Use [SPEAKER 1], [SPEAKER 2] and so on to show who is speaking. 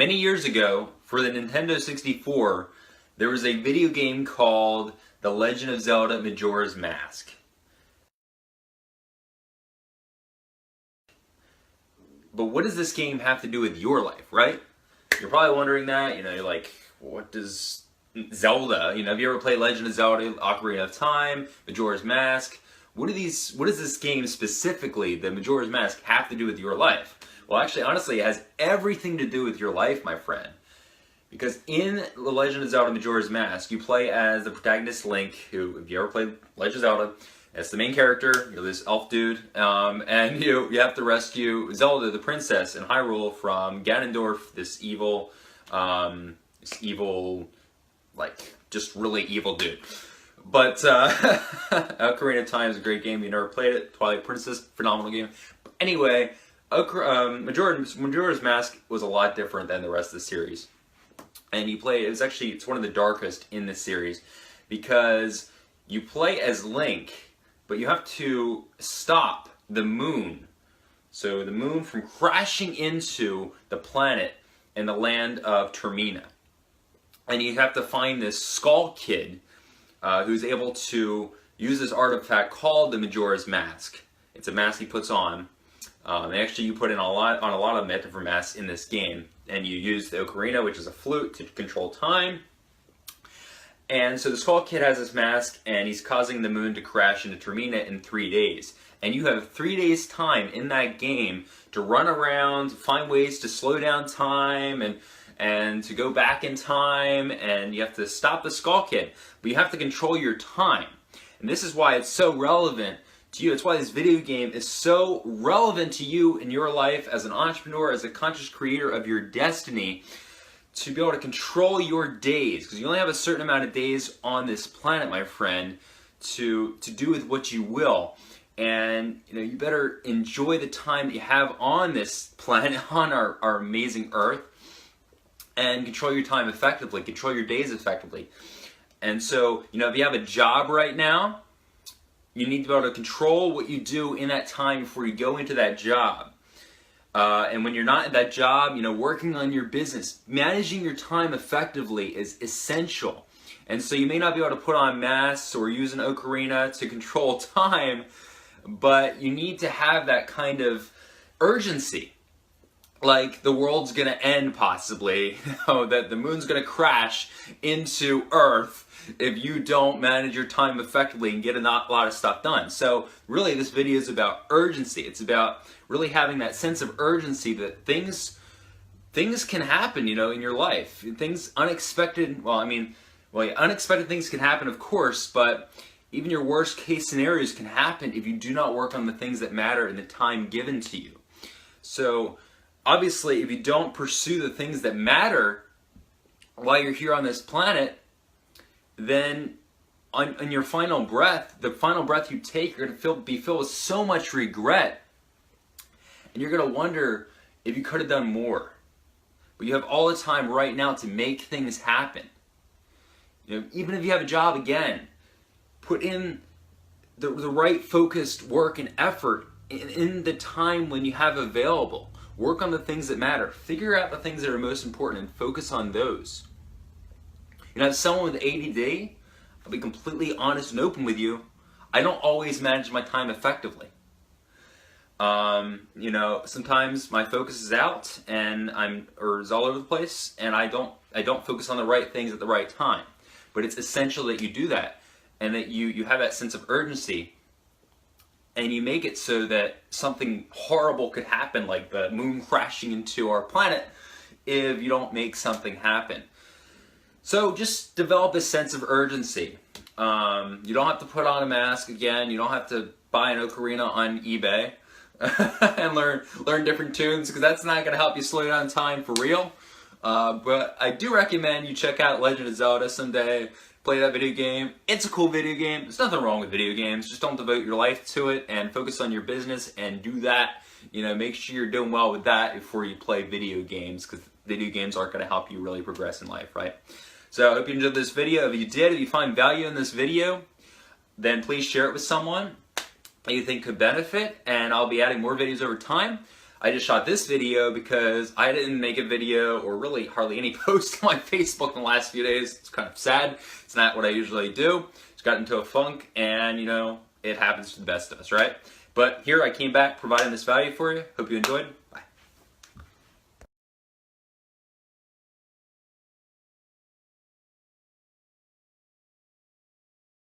[SPEAKER 1] Many years ago, for the Nintendo 64, there was a video game called The Legend of Zelda Majora's Mask. But what does this game have to do with your life, right? You're probably wondering that, you're like, what does Zelda, have you ever played Legend of Zelda, Ocarina of Time, Majora's Mask? What does this game specifically, the Majora's Mask, have to do with your life? Well, actually, honestly, it has everything to do with your life, my friend. Because in The Legend of Zelda Majora's Mask, you play as the protagonist Link, who, if you ever played Legend of Zelda, that's the main character. You're this elf dude, and you have to rescue Zelda, the princess in Hyrule, from Ganondorf, this evil, just really evil dude. But Ocarina of Time is a great game. You never played it. Twilight Princess, phenomenal game. But anyway, Majora's Mask was a lot different than the rest of the series. And it's one of the darkest in this series, because you play as Link, but you have to stop the moon. So the moon from crashing into the planet in the land of Termina. And you have to find this Skull Kid who's able to use this artifact called the Majora's Mask. It's a mask he puts on. And actually you put in a lot of different masks in this game. And you use the ocarina, which is a flute, to control time. And so the Skull Kid has this mask, and he's causing the moon to crash into Termina in 3 days. And you have 3 days time in that game to run around, find ways to slow down time, and to go back in time, and you have to stop the Skull Kid. But you have to control your time. And this is why it's so relevant to you. It's why this video game is so relevant to you in your life as an entrepreneur, as a conscious creator of your destiny, to be able to control your days. Because you only have a certain amount of days on this planet, my friend, to do with what you will. And you better enjoy the time that you have on this planet, on our amazing Earth, and control your time effectively, control your days effectively. And so, if you have a job right now, you need to be able to control what you do in that time before you go into that job. And when you're not at that job, working on your business, managing your time effectively is essential. And so you may not be able to put on masks or use an ocarina to control time, but you need to have that kind of urgency. Like the world's going to end possibly, that the moon's going to crash into Earth if you don't manage your time effectively and get a lot of stuff done. So really this video is about urgency. It's about really having that sense of urgency that things can happen, in your life. Unexpected things can happen, of course, but even your worst case scenarios can happen if you do not work on the things that matter in the time given to you. So obviously, if you don't pursue the things that matter while you're here on this planet, then on your final breath, the final breath you take, you're going to be filled with so much regret. And you're going to wonder if you could have done more. But you have all the time right now to make things happen. Even if you have a job, again, put in the right focused work and effort in the time when you have available. Work on the things that matter. Figure out the things that are most important and focus on those. As someone with ADD, I'll be completely honest and open with you. I don't always manage my time effectively. Sometimes my focus is out and it's all over the place, and I don't focus on the right things at the right time. But it's essential that you do that, and that you have that sense of urgency. And you make it so that something horrible could happen, like the moon crashing into our planet, if you don't make something happen. So just develop a sense of urgency. You don't have to put on a mask again. You don't have to buy an ocarina on eBay and learn different tunes, because that's not going to help you slow down time for real. But I do recommend you check out Legend of Zelda someday. Play that video game. It's a cool video game. There's nothing wrong with video games. Just don't devote your life to it and focus on your business and do that. Make sure you're doing well with that before you play video games, because video games aren't going to help you really progress in life, right? So I hope you enjoyed this video. If you find value in this video, then please share it with someone that you think could benefit, and I'll be adding more videos over time. I just shot this video because I didn't make a video or really hardly any post on my Facebook in the last few days. It's kind of sad. It's not what I usually do. Just got into a funk, and you know, it happens to the best of us, right? But here I came back providing this value for you. Hope you enjoyed.